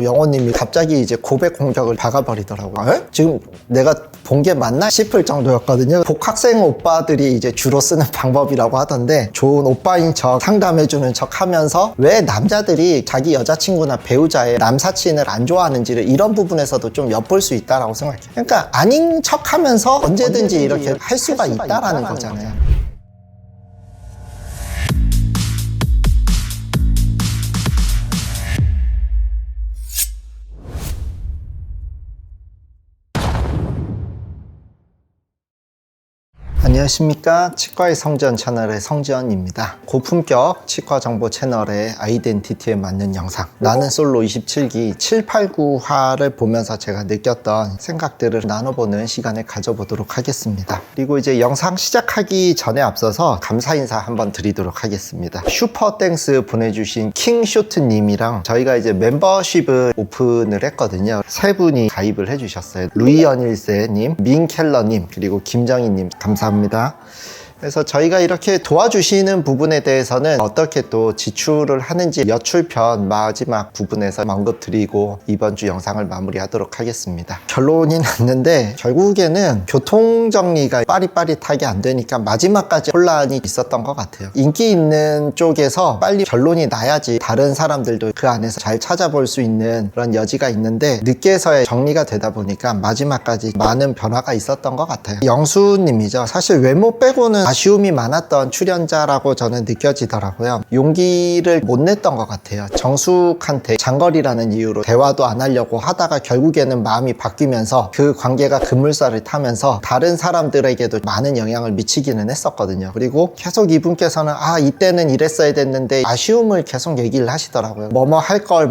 영호님이 갑자기 이제 고백 공격을 박아버리더라고요. 에? 지금 내가 본 게 맞나 싶을 정도였거든요. 복학생 오빠들이 이제 주로 쓰는 방법이라고 하던데, 좋은 오빠인 척 상담해주는 척 하면서 왜 남자들이 자기 여자친구나 배우자의 남사친을 안 좋아하는지를 이런 부분에서도 좀 엿볼 수 있다라고 생각해요. 그러니까 아닌 척 하면서 언제든지 이렇게 할 수가 있다라는 거잖아요. 안녕하십니까, 치과의 성지원 채널의 성지원입니다. 고품격 치과 정보 채널의 아이덴티티에 맞는 영상, 나는 솔로 27기 789화를 보면서 제가 느꼈던 생각들을 나눠보는 시간을 가져보도록 하겠습니다. 그리고 이제 영상 시작하기 전에 앞서서 감사 인사 한번 드리도록 하겠습니다. 슈퍼땡스 보내주신 킹쇼트님이랑 저희가 이제 멤버십을 오픈을 했거든요. 세 분이 가입을 해주셨어요. 루이연일세님, 민켈러님, 그리고 김정희님, 감사합니다. 그래서 저희가 이렇게 도와주시는 부분에 대해서는 어떻게 또 지출을 하는지 여출편 마지막 부분에서 언급드리고 이번 주 영상을 마무리하도록 하겠습니다. 결론이 났는데 결국에는 교통정리가 빠릿빠릿하게 안 되니까 마지막까지 혼란이 있었던 것 같아요. 인기 있는 쪽에서 빨리 결론이 나야지 다른 사람들도 그 안에서 잘 찾아볼 수 있는 그런 여지가 있는데, 늦게서야 정리가 되다 보니까 마지막까지 많은 변화가 있었던 것 같아요. 영수님이죠. 사실 외모 빼고는 아쉬움이 많았던 출연자라고 저는 느껴지더라고요. 용기를 못 냈던 것 같아요. 정숙한테 장거리라는 이유로 대화도 안 하려고 하다가 결국에는 마음이 바뀌면서 그 관계가 급물살을 타면서 다른 사람들에게도 많은 영향을 미치기는 했었거든요. 그리고 계속 이분께서는 이때는 이랬어야 됐는데 아쉬움을 계속 얘기를 하시더라고요. 뭐뭐 할 걸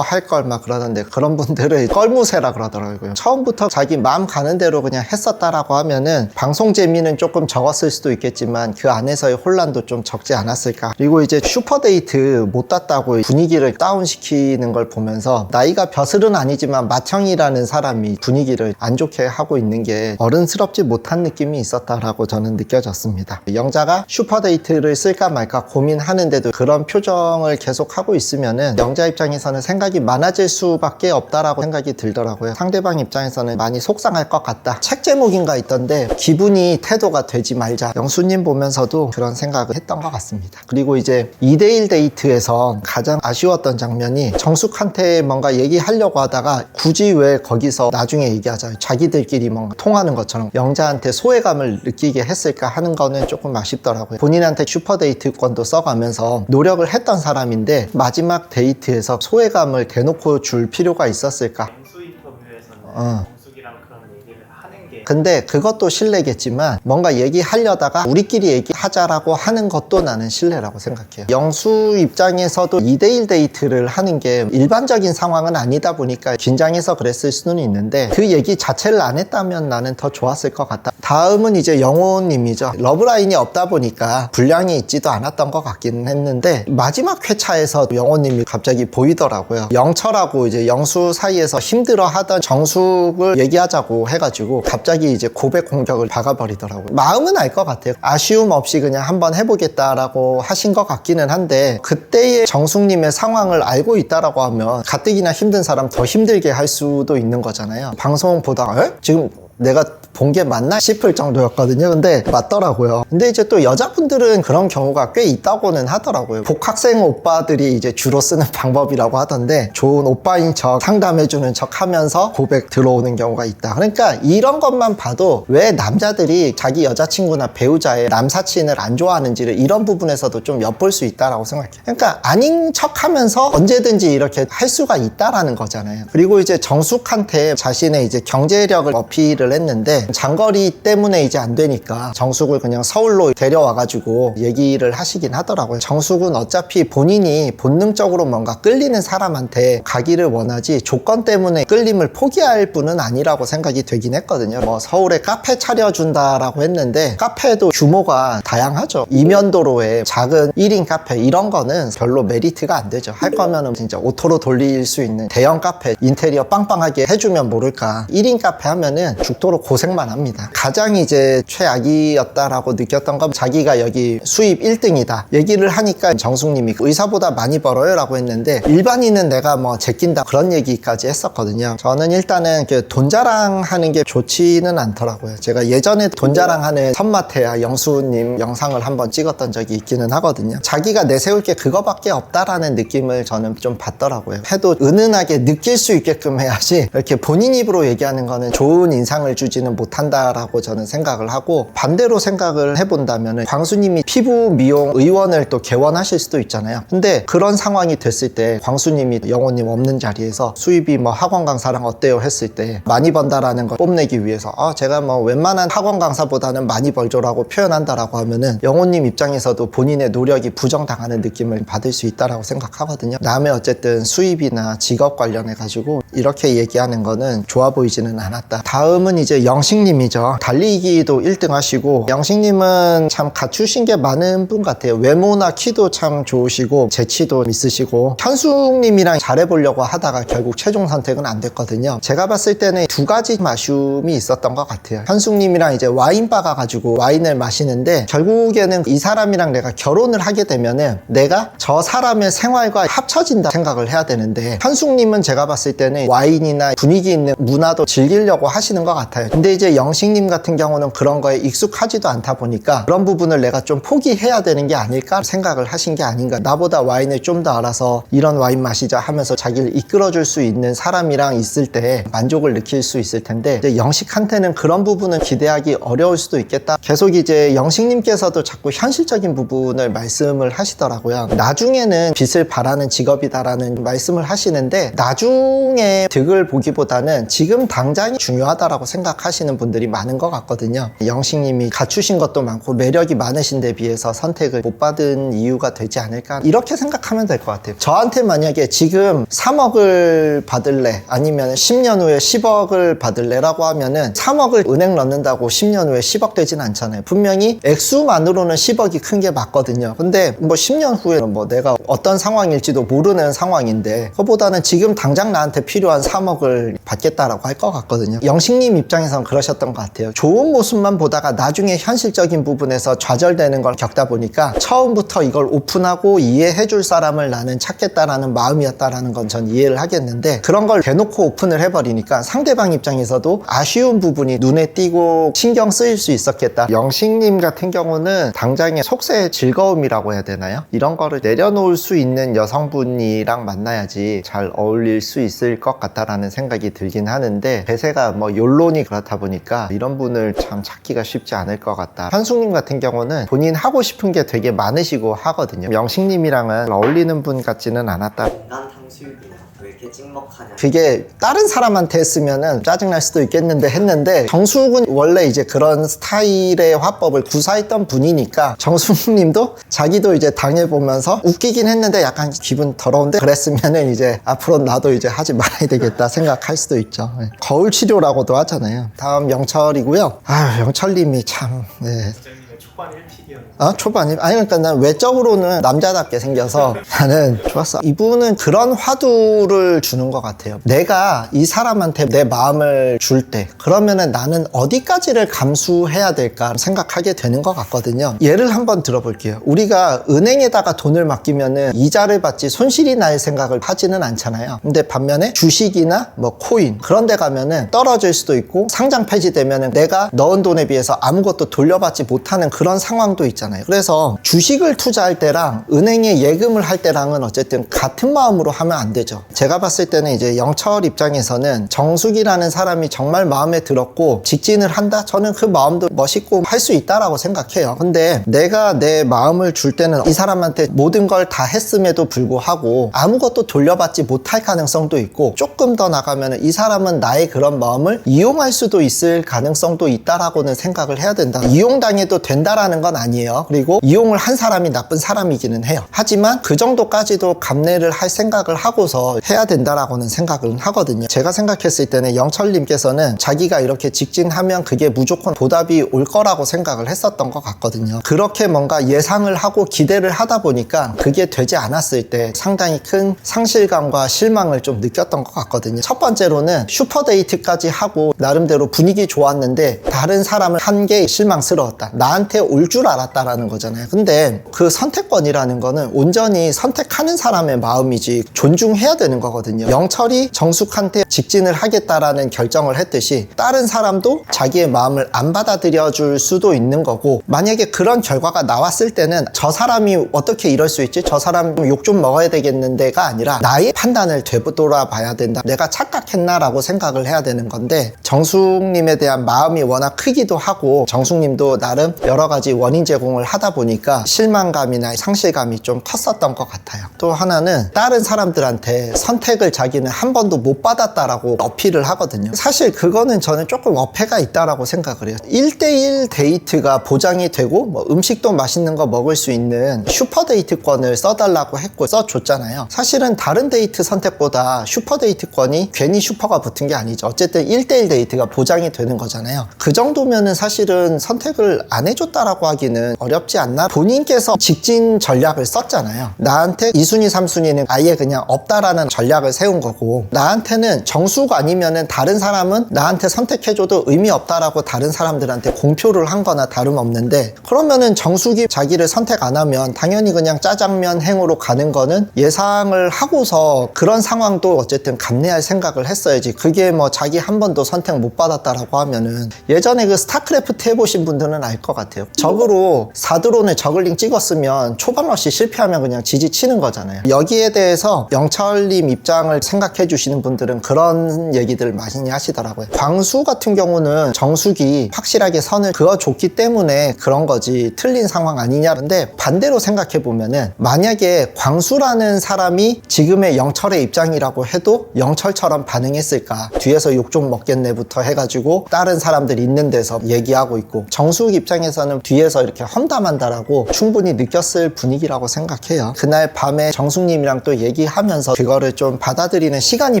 막 그러는데, 그런 분들을 껄무새라 그러더라고요. 처음부터 자기 마음 가는 대로 그냥 했었다라고 하면은 방송 재미는 조금 적었을 수도 있겠지만 그 안에서의 혼란도 좀 적지 않았을까. 그리고 이제 슈퍼데이트 못 땄다고 분위기를 다운시키는 걸 보면서 나이가 벼슬은 아니지만 맏형이라는 사람이 분위기를 안 좋게 하고 있는 게 어른스럽지 못한 느낌이 있었다라고 저는 느껴졌습니다. 영자가 슈퍼데이트를 쓸까 말까 고민하는데도 그런 표정을 계속 하고 있으면은 영자 입장에서는 생각이 많아질 수밖에 없다라고 생각이 들더라고요. 상대방 입장에서는 많이 속상할 것 같다. 책 제목인가 있던데, 기분이 태도가 되지 말자. 영수님 보면서도 그런 생각을 했던 것 같습니다. 그리고 이제 2대1 데이트에서 가장 아쉬웠던 장면이, 정숙한테 뭔가 얘기하려고 하다가 굳이 왜 거기서 나중에 얘기하자, 자기들끼리 뭔가 통하는 것처럼 영자한테 소외감을 느끼게 했을까 하는 거는 조금 아쉽더라고요. 본인한테 슈퍼데이트권도 써가면서 노력을 했던 사람인데 마지막 데이트에서 소외감을 대놓고 줄 필요가 있었을까? 수 인터뷰에서는 정숙이랑 그런 얘기를 하는 게, 근데 그것도 실례겠지만 뭔가 얘기하려다가 우리끼리 얘기하자라고 하는 것도 나는 실례라고 생각해요. 영수 입장에서도 2대1 데이트를 하는 게 일반적인 상황은 아니다 보니까 긴장해서 그랬을 수는 있는데, 그 얘기 자체를 안 했다면 나는 더 좋았을 것 같다. 다음은 이제 영호님이죠. 러브라인이 없다 보니까 분량이 있지도 않았던 것 같기는 했는데, 마지막 회차에서 영호님이 갑자기 보이더라고요. 영철하고 이제 영수 사이에서 힘들어하던 정숙을 얘기하자고 해가지고 갑자기 이제 고백 공격을 박아버리더라고요. 마음은 알 것 같아요. 아쉬움 없이 그냥 한번 해보겠다라고 하신 것 같기는 한데, 그때의 정숙님의 상황을 알고 있다라고 하면 가뜩이나 힘든 사람 더 힘들게 할 수도 있는 거잖아요. 방송 보다가 지금 내가 본 게 맞나 싶을 정도였거든요. 근데 맞더라고요. 근데 이제 또 여자분들은 그런 경우가 꽤 있다고는 하더라고요. 복학생 오빠들이 이제 주로 쓰는 방법이라고 하던데, 좋은 오빠인 척 상담해주는 척 하면서 고백 들어오는 경우가 있다. 그러니까 이런 것만 봐도 왜 남자들이 자기 여자친구나 배우자의 남사친을 안 좋아하는지를 이런 부분에서도 좀 엿볼 수 있다라고 생각해요. 그러니까 아닌 척 하면서 언제든지 이렇게 할 수가 있다라는 거잖아요. 그리고 이제 정숙한테 자신의 이제 경제력을 어필을 했는데, 장거리 때문에 이제 안 되니까 정숙을 그냥 서울로 데려와가지고 얘기를 하시긴 하더라고요. 정숙은 어차피 본인이 본능적으로 뭔가 끌리는 사람한테 가기를 원하지 조건 때문에 끌림을 포기할 분은 아니라고 생각이 되긴 했거든요. 뭐 서울에 카페 차려준다라고 했는데, 카페도 규모가 다양하죠. 이면도로에 작은 1인 카페 이런 거는 별로 메리트가 안 되죠. 할 거면은 진짜 오토로 돌릴 수 있는 대형 카페 인테리어 빵빵하게 해주면 모를까. 1인 카페 하면은 죽도록 고생만 합니다. 가장 이제 최악이었다라고 느꼈던 건 자기가 여기 수입 1등이다 얘기를 하니까 정숙님이 의사보다 많이 벌어요 라고 했는데 일반인은 내가 뭐 제낀다 그런 얘기까지 했었거든요. 저는 일단은 돈 자랑하는 게 좋지는 않더라고요. 제가 예전에 돈 자랑하는 선마태야 영수님 영상을 한번 찍었던 적이 있기는 하거든요. 자기가 내세울 게 그거밖에 없다라는 느낌을 저는 좀 받더라고요. 해도 은은하게 느낄 수 있게끔 해야지 이렇게 본인 입으로 얘기하는 거는 좋은 인상을 주지는 못한다라고 저는 생각을 하고, 반대로 생각을 해본다면 광수님이 피부 미용 의원을 또 개원하실 수도 있잖아요. 근데 그런 상황이 됐을 때 광수님이 영호님 없는 자리에서 수입이 뭐 학원 강사랑 어때요 했을 때 많이 번다라는 걸 뽐내기 위해서 제가 뭐 웬만한 학원 강사보다는 많이 벌죠라고 표현한다라고 하면은 영호님 입장에서도 본인의 노력이 부정당하는 느낌을 받을 수 있다라고 생각하거든요. 남의 어쨌든 수입이나 직업 관련해 가지고 이렇게 얘기하는 거는 좋아 보이지는 않았다. 다음은 이제 영식님이죠. 달리기도 1등 하시고, 영식님은 참 갖추신 게 많은 분 같아요. 외모나 키도 참 좋으시고 재치도 있으시고, 현숙님이랑 잘해보려고 하다가 결국 최종 선택은 안 됐거든요. 제가 봤을 때는 두 가지 아쉬움이 있었던 것 같아요. 현숙님이랑 이제 와인바 가가지고 와인을 마시는데 결국에는 이 사람이랑 내가 결혼을 하게 되면은 내가 저 사람의 생활과 합쳐진다 생각을 해야 되는데, 현숙님은 제가 봤을 때는 와인이나 분위기 있는 문화도 즐기려고 하시는 것 같아요. 근데 이제 영식님 같은 경우는 그런 거에 익숙하지도 않다 보니까 그런 부분을 내가 좀 포기해야 되는 게 아닐까 생각을 하신 게 아닌가. 나보다 와인을 좀 더 알아서 이런 와인 마시자 하면서 자기를 이끌어줄 수 있는 사람이랑 있을 때 만족을 느낄 수 있을 텐데, 이제 영식한테는 그런 부분은 기대하기 어려울 수도 있겠다. 계속 이제 영식님께서도 자꾸 현실적인 부분을 말씀을 하시더라고요. 나중에는 빚을 바라는 직업이다라는 말씀을 하시는데, 나중에 득을 보기보다는 지금 당장이 중요하다라고 생각하시는 분들이 많은 것 같거든요. 영식님이 갖추신 것도 많고 매력이 많으신 데 비해서 선택을 못 받은 이유가 되지 않을까, 이렇게 생각하면 될 것 같아요. 저한테 만약에 지금 3억을 받을래 아니면 10년 후에 10억을 받을래 라고 하면은 3억을 은행 넣는다고 10년 후에 10억 되진 않잖아요. 분명히 액수만으로는 10억이 큰 게 맞거든요. 근데 뭐 10년 후에는 뭐 내가 어떤 상황일지도 모르는 상황인데 그거보다는 지금 당장 나한테 필요한 3억을 받겠다라고 할 것 같거든요. 영식님 입장에서는 그러셨던 것 같아요. 좋은 모습만 보다가 나중에 현실적인 부분에서 좌절되는 걸 겪다 보니까 처음부터 이걸 오픈하고 이해해줄 사람을 나는 찾겠다라는 마음이었다라는 건 전 이해를 하겠는데, 그런 걸 대놓고 오픈을 해버리니까 상대방 입장에서도 아쉬운 부분이 눈에 띄고 신경 쓰일 수 있었겠다. 영식님 같은 경우는 당장의 속세의 즐거움이라고 해야 되나요? 이런 거를 내려놓을 수 있는 여성분이랑 만나야지 잘 어울릴 수 있을 것 같다라는 생각이 들긴 하는데, 대세가 뭐 욜론이 그렇다 보니까 이런 분을 참 찾기가 쉽지 않을 것 같다. 현숙님 같은 경우는 본인 하고 싶은 게 되게 많으시고 하거든요. 영식님이랑은 어울리는 분 같지는 않았다. 인간 탕수육이냐 왜 이렇게 찍먹하냐. 그게 다른 사람한테 했으면은 짜증날 수도 있겠는데 했는데, 정숙은 원래 이제 그런 스타일의 화법을 구사했던 분이니까 정숙님도 자기도 이제 당해보면서 웃기긴 했는데 약간 기분 더러운데 그랬으면은 이제 앞으로 나도 이제 하지 말아야 되겠다 생각할 수도 있죠. 거울 치료라고도 하잖아요. 다음 영철이고요. 영철님이 참 부장님의 초반 1픽이었는데 초반이 아니, 그러니까 난 외적으로는 남자답게 생겨서 나는 좋았어. 이분은 그런 화두를 주는 것 같아요. 내가 이 사람한테 내 마음을 줄 때 그러면은 나는 어디까지를 감수해야 될까 생각하게 되는 것 같거든요. 예를 한번 들어볼게요. 우리가 은행에다가 돈을 맡기면은 이자를 받지 손실이 날 생각을 하지는 않잖아요. 근데 반면에 주식이나 뭐 코인 그런 데 가면은 떨어질 수도 있고 상장 폐지되면은 내가 넣은 돈에 비해서 아무것도 돌려받지 못하는 그런 상황도 있잖아요. 그래서 주식을 투자할 때랑 은행에 예금을 할 때랑은 어쨌든 같은 마음으로 하면 안 되죠. 제가 봤을 때는 이제 영철 입장에서는 정숙이라는 사람이 정말 마음에 들었고 직진을 한다? 저는 그 마음도 멋있고 할 수 있다라고 생각해요. 근데 내가 내 마음을 줄 때는 이 사람한테 모든 걸 다 했음에도 불구하고 아무것도 돌려받지 못할 가능성도 있고, 조금 더 나가면 이 사람은 나의 그런 마음을 이용할 수도 있을 가능성도 있다라고는 생각을 해야 된다. 이용당해도 된다라고 나쁘다라는 건 아니에요. 그리고 이용을 한 사람이 나쁜 사람이기는 해요. 하지만 그 정도까지도 감내를 할 생각을 하고서 해야 된다라고는 생각을 하거든요. 제가 생각했을 때는 영철님께서는 자기가 이렇게 직진하면 그게 무조건 보답이 올 거라고 생각을 했었던 것 같거든요. 그렇게 뭔가 예상을 하고 기대를 하다 보니까 그게 되지 않았을 때 상당히 큰 상실감과 실망을 좀 느꼈던 것 같거든요. 첫 번째로는 슈퍼데이트까지 하고 나름대로 분위기 좋았는데 다른 사람을 한 게 실망스러웠다. 나한테 올 줄 알았다라는 거잖아요. 근데 그 선택권이라는 거는 온전히 선택하는 사람의 마음이지 존중해야 되는 거거든요. 영철이 정숙한테 직진을 하겠다라는 결정을 했듯이 다른 사람도 자기의 마음을 안 받아들여 줄 수도 있는 거고, 만약에 그런 결과가 나왔을 때는 저 사람이 어떻게 이럴 수 있지? 저 사람 욕 좀 먹어야 되겠는데가 아니라 나의 판단을 되돌아봐야 된다. 내가 착각했나라고 생각을 해야 되는 건데, 정숙님에 대한 마음이 워낙 크기도 하고 정숙님도 나름 여러 가지 원인 제공을 하다 보니까 실망감이나 상실감이 좀 컸었던 것 같아요. 또 하나는 다른 사람들한테 선택을 자기는 한 번도 못 받았다라고 어필을 하거든요. 사실 그거는 저는 조금 어폐가 있다라고 생각을 해요. 1대1 데이트가 보장이 되고 뭐 음식도 맛있는 거 먹을 수 있는 슈퍼데이트권을 써달라고 했고 써줬잖아요. 사실은 다른 데이트 선택보다 슈퍼데이트권이 괜히 슈퍼가 붙은 게 아니죠. 어쨌든 1대1 데이트가 보장이 되는 거잖아요. 그 정도면은 사실은 선택을 안 해줬다라고 하기는 어렵지 않나? 본인께서 직진 전략을 썼잖아요. 나한테 2순위, 3순위는 아예 그냥 없다라는 전략을 세운 거고, 나한테는 정수가 아니면은 다른 사람은 나한테 선택해줘도 의미 없다라고 다른 사람들한테 공표를 한 거나 다름없는데, 그러면은 정숙이 자기를 선택 안 하면 당연히 그냥 짜장면 행으로 가는 거는 예상을 하고서 그런 상황도 어쨌든 감내할 생각을 했어야지. 그게 뭐 자기 한 번도 선택 못 받았다라고 하면은, 예전에 그 스타크래프트 해보신 분들은 알 것 같아요. 적으로 4드론을 저글링 찍었으면 초반 러시 실패하면 그냥 지지치는 거잖아요. 여기에 대해서 영철님 입장을 생각해 주시는 분들은 그런 얘기들을 많이 하시더라고요. 광수 같은 경우는 정숙이 확실하게 선을 그어줬기 때문에 그런 거지 틀린 상황 아니냐는데, 반대로 생각해 보면은 만약에 광수라는 사람이 지금의 영철의 입장이라고 해도 영철처럼 반응했을까? 뒤에서 욕 좀 먹겠네부터 해가지고 다른 사람들 있는 데서 얘기하고 있고, 정숙 입장에서는 뒤에서 이렇게 험담한다라고 충분히 느꼈을 분위기라고 생각해요. 그날 밤에 정숙님이랑 또 얘기하면서 그거를 좀 받아들이는 시간이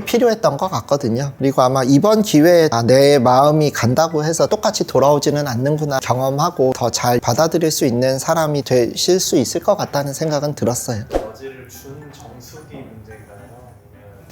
필요했던 것 같거든요. 그리고 아마 이번 기회에 내 마음이 간다고 해서 똑같이 돌아오지는 않는구나 경험하고 더 잘 받아들일 수 있는 사람이 되실 수 있을 것 같다는 생각은 들었어요. 여지를 준 정숙이 문제인가요?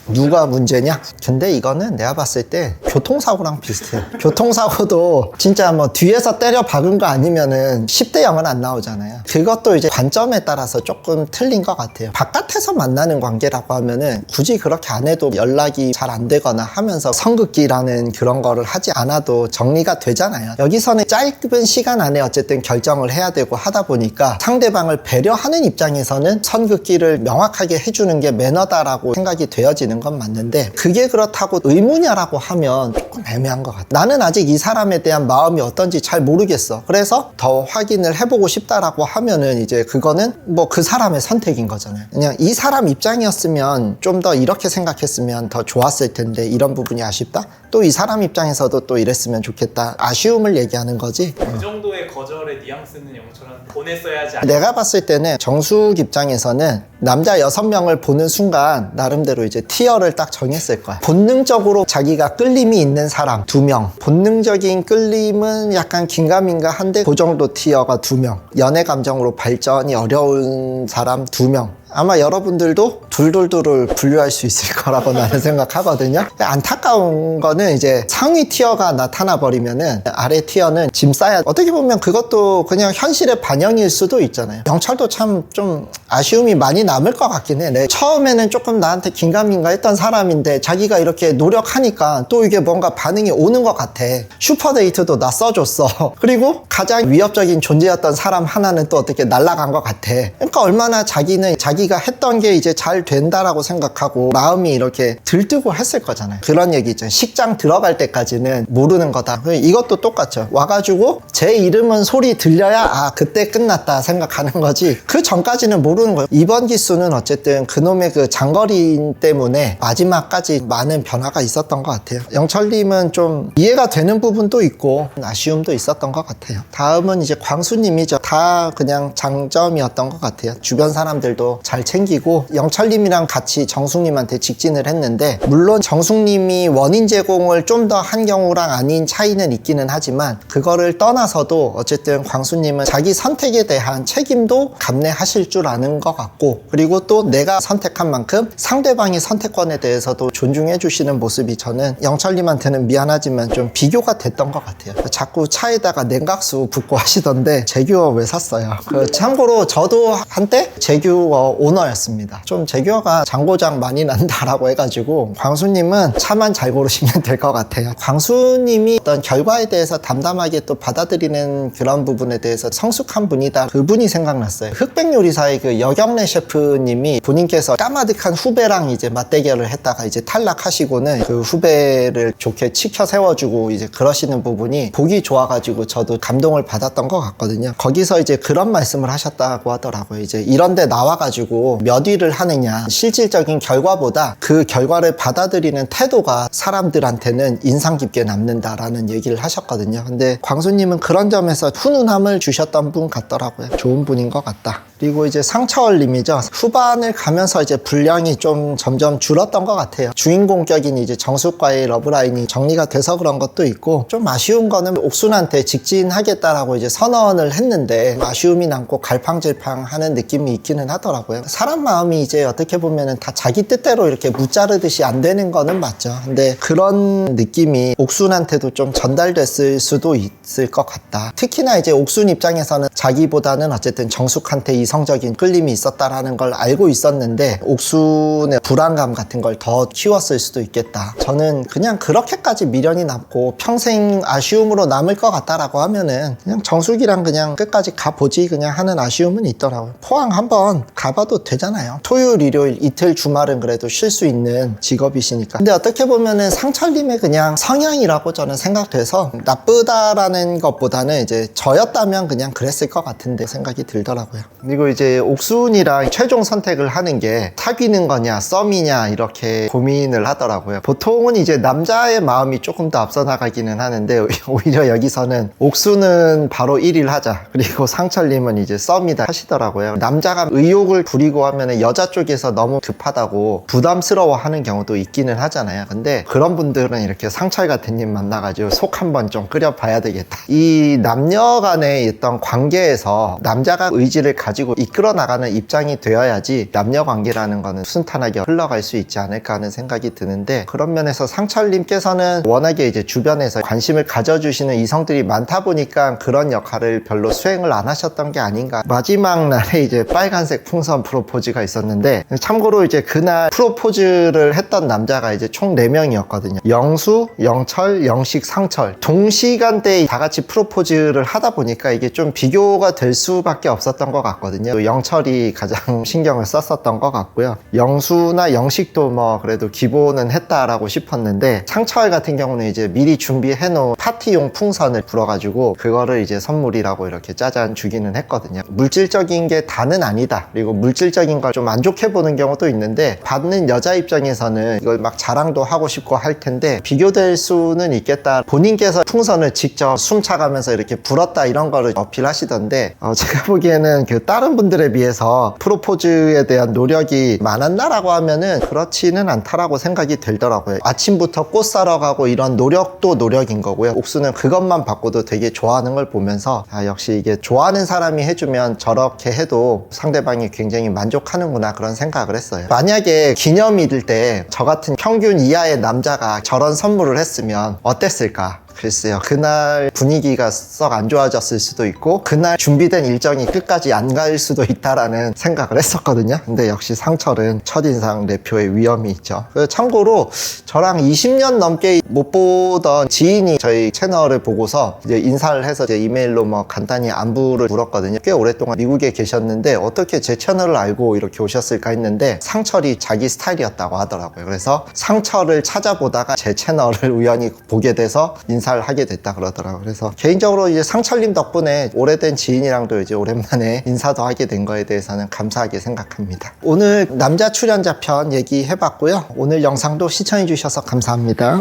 아니면 누가 문제냐? 근데 이거는 내가 봤을 때 교통사고랑 비슷해요. 교통사고도 진짜 뭐 뒤에서 때려 박은 거 아니면은 10대 0은 안 나오잖아요. 그것도 이제 관점에 따라서 조금 틀린 것 같아요. 바깥에서 만나는 관계라고 하면은 굳이 그렇게 안 해도 연락이 잘 안 되거나 하면서 선긋기라는 그런 거를 하지 않아도 정리가 되잖아요. 여기서는 짧은 시간 안에 어쨌든 결정을 해야 되고 하다 보니까 상대방을 배려하는 입장에서는 선긋기를 명확하게 해주는 게 매너다라고 생각이 되어지는 건 맞는데, 그게 그렇다고 의무냐라고 하면 조금 애매한 것 같아. 나는 아직 이 사람에 대한 마음이 어떤지 잘 모르겠어. 그래서 더 확인을 해보고 싶다라고 하면은 이제 그거는 뭐 그 사람의 선택인 거잖아요. 그냥 이 사람 입장이었으면 좀 더 이렇게 생각했으면 더 좋았을 텐데 이런 부분이 아쉽다? 또 이 사람 입장에서도 또 이랬으면 좋겠다. 아쉬움을 얘기하는 거지. 그 정도의 거절의 뉘앙스는 영철한테 보냈어야지. 내가 봤을 때는 정숙 입장에서는 남자 6명을 보는 순간 나름대로 이제 티어를 딱 정했을 거야. 본능적으로 자기가 끌림이 있는 사람 2명, 본능적인 끌림은 약간 긴가민가 한데 그 정도 티어가 2명, 연애 감정으로 발전이 어려운 사람 2명. 아마 여러분들도 둘둘둘을 분류할 수 있을 거라고 나는 생각하거든요. 안타까운 거는 이제 상위 티어가 나타나 버리면은 아래 티어는 짐 싸야, 어떻게 보면 그것도 그냥 현실의 반영일 수도 있잖아요. 영철도 참 좀 아쉬움이 많이 남을 것 같긴 해. 처음에는 조금 나한테 긴가민가 했던 사람인데 자기가 이렇게 노력하니까 또 이게 뭔가 반응이 오는 것 같아. 슈퍼데이트도 나 써줬어. 그리고 가장 위협적인 존재였던 사람 하나는 또 어떻게 날아간 것 같아. 그러니까 얼마나 자기는 자기가 했던 게 이제 잘 된다라고 생각하고 마음이 이렇게 들뜨고 했을 거잖아요. 그런 얘기 있죠. 식장 들어갈 때까지는 모르는 거다. 이것도 똑같죠. 와가지고 제 이름은 소리 들려야 아 그때 끝났다 생각하는 거지, 그 전까지는 모르는 거예요. 이번 기수는 어쨌든 그놈의 그 장거리 때문에 마지막까지 많은 변화가 있었던 것 같아요. 영철님은 좀 이해가 되는 부분도 있고 아쉬움도 있었던 것 같아요. 다음은 이제 광수님이죠. 다 그냥 장점이었던 것 같아요. 주변 사람들도 잘 챙기고 영철님이랑 같이 정숙님한테 직진을 했는데, 물론 정숙님이 원인 제공을 좀 더 한 경우랑 아닌 차이는 있기는 하지만 그거를 떠나서도 어쨌든 광수님은 자기 선택에 대한 책임도 감내하실 줄 아는 것 같고, 그리고 또 내가 선택한 만큼 상대방의 선택권에 대해서도 존중해 주시는 모습이 저는 영철님한테는 미안하지만 좀 비교가 됐던 것 같아요. 자꾸 차에다가 냉각수 붓고 하시던데 제규어 왜 샀어요? 참고로 저도 한때 제규어 오너였습니다. 좀 제규어가 장고장 많이 난다라고 해가지고 광수님은 차만 잘 고르시면 될 것 같아요. 광수님이 어떤 결과에 대해서 담담하게 또 받아들이는 그런 부분에 대해서 성숙한 분이다, 그분이 생각났어요. 흑백요리사의 그 여경래 셰프님이 본인께서 까마득한 후배랑 이제 맞대결을 했다가 이제 탈락하시고는 그 후배를 좋게 치켜 세워주고 이제 그러시는 부분이 보기 좋아가지고 저도 감동을 받았던 것 같거든요. 거기서 이제 그런 말씀을 하셨다고 하더라고요. 이제 이런데 나와가지고 몇 위를 하느냐, 실질적인 결과보다 그 결과를 받아들이는 태도가 사람들한테는 인상 깊게 남는다라는 얘기를 하셨거든요. 근데 광수님은 그런 점에서 훈훈함을 주셨던 분 같더라고요. 좋은 분인 것 같다. 그리고 이제 상철님이죠. 후반을 가면서 이제 분량이 좀 점점 줄었던 것 같아요. 주인공격인 이제 정숙과의 러브라인이 정리가 돼서 그런 것도 있고, 좀 아쉬운 거는 옥순한테 직진하겠다라고 이제 선언을 했는데 아쉬움이 남고 갈팡질팡하는 느낌이 있기는 하더라고요. 사람 마음이 이제 어떻게 보면은 다 자기 뜻대로 이렇게 무자르듯이 안 되는 거는 맞죠. 근데 그런 느낌이 옥순한테도 좀 전달됐을 수도 있을 것 같다. 특히나 이제 옥순 입장에서는 자기보다는 어쨌든 정숙한테 이성적인 끌림이 있었다라는 걸 알고 있었는데 옥순의 불안감 같은 걸 더 키웠을 수도 있겠다. 저는 그냥 그렇게까지 미련이 남고 평생 아쉬움으로 남을 것 같다라고 하면은 그냥 정숙이랑 그냥 끝까지 가보지 그냥 하는 아쉬움은 있더라고요. 포항 한번 가봐도 되잖아요. 토요일, 일요일, 이틀 주말은 그래도 쉴 수 있는 직업이시니까. 근데 어떻게 보면은 상철님의 그냥 성향이라고 저는 생각돼서 나쁘다라는 것보다는 이제 저였다면 그냥 그랬을 것 같은데 생각이 들더라고요. 그리고 이제 옥순이랑 최종 선택을 하는 게 사귀는 거냐 썸이냐 이렇게 고민을 하더라고요. 보통은 이제 남자의 마음이 조금 더 앞서 나가기는 하는데 오히려 여기서는 옥순은 바로 1일 하자, 그리고 상철님은 이제 썸이다 하시더라고요. 남자가 의욕을 부리고 하면은 여자 쪽에서 너무 급하다고 부담스러워 하는 경우도 있기는 하잖아요. 근데 그런 분들은 이렇게 상철 같은 님 만나가지고 속 한번 좀 끓여봐야 되겠다. 이 남녀 간에 있던 관계에서 남자가 의지를 가지고 이끌어 나가는 입장이 되어야지 남녀 관계라는 거는 순탄하게 흘러갈 수 있지 않을까 하는 생각이 드는데, 그런 면에서 상철님께서는 워낙에 이제 주변에서 관심을 가져주시는 이성들이 많다 보니까 그런 역할을 별로 수행을 안 하셨던 게 아닌가. 마지막 날에 이제 빨간색 풍선 프로포즈가 있었는데, 참고로 이제 그날 프로포즈를 했던 남자가 이제 총 4명이었거든요. 영수, 영철, 영식, 상철. 동시간대에 다 같이 프로포즈를 하다 보니까 이게 좀 비교가 될 수밖에 없었던 것 같거든요. 영철이 가장 신경을 썼었던 것 같고요. 영수나 영식도 뭐 그래도 기본은 했다라고 싶었는데, 상철 같은 경우는 이제 미리 준비해 놓은 파티용 풍선을 불어가지고 그거를 이제 선물이라고 이렇게 짜잔 주기는 했거든요. 물질적인 게 다는 아니다. 그리고 물질적인 걸 좀 안 좋게 보는 경우도 있는데, 받는 여자 입장에서는 이걸 막 자랑도 하고 싶고 할 텐데 비교될 수는 있겠다. 본인께서 풍선을 직접 숨차가면서 이렇게 불었다 이런 거를 어필하시던데, 제가 보기에는 그 다른 분들에 비해서 프로포즈에 대한 노력이 많았나라고 하면은 그렇지는 않다라고 생각이 들더라고요. 아침부터 꽃 사러 가고 이런 노력도 노력인 거고요. 옥수는 그것만 받고도 되게 좋아하는 걸 보면서 역시 이게 좋아하는 사람이 해주면 저렇게 해도 상대방이 굉장히 만족하는구나 그런 생각을 했어요. 만약에 기념일일 때 저 같은 평균 이하의 남자가 저런 선물을 했으면 어땠을까? 글쎄요. 그날 분위기가 썩 안 좋아졌을 수도 있고 그날 준비된 일정이 끝까지 안 갈 수도 있다라는 생각을 했었거든요. 근데 역시 상철은 첫인상 래표의 위험이 있죠. 참고로 저랑 20년 넘게 못 보던 지인이 저희 채널을 보고서 이제 인사를 해서 이제 이메일로 뭐 간단히 안부를 물었거든요. 꽤 오랫동안 미국에 계셨는데 어떻게 제 채널을 알고 이렇게 오셨을까 했는데 상철이 자기 스타일이었다고 하더라고요. 그래서 상철을 찾아보다가 제 채널을 우연히 보게 돼서 인사를 하게 됐다 그러더라고요. 그래서 개인적으로 이제 상철님 덕분에 오래된 지인이랑도 이제 오랜만에 인사도 하게 된 거에 대해서는 감사하게 생각합니다. 오늘 남자 출연자 편 얘기해봤고요. 오늘 영상도 시청해주셔서 감사합니다.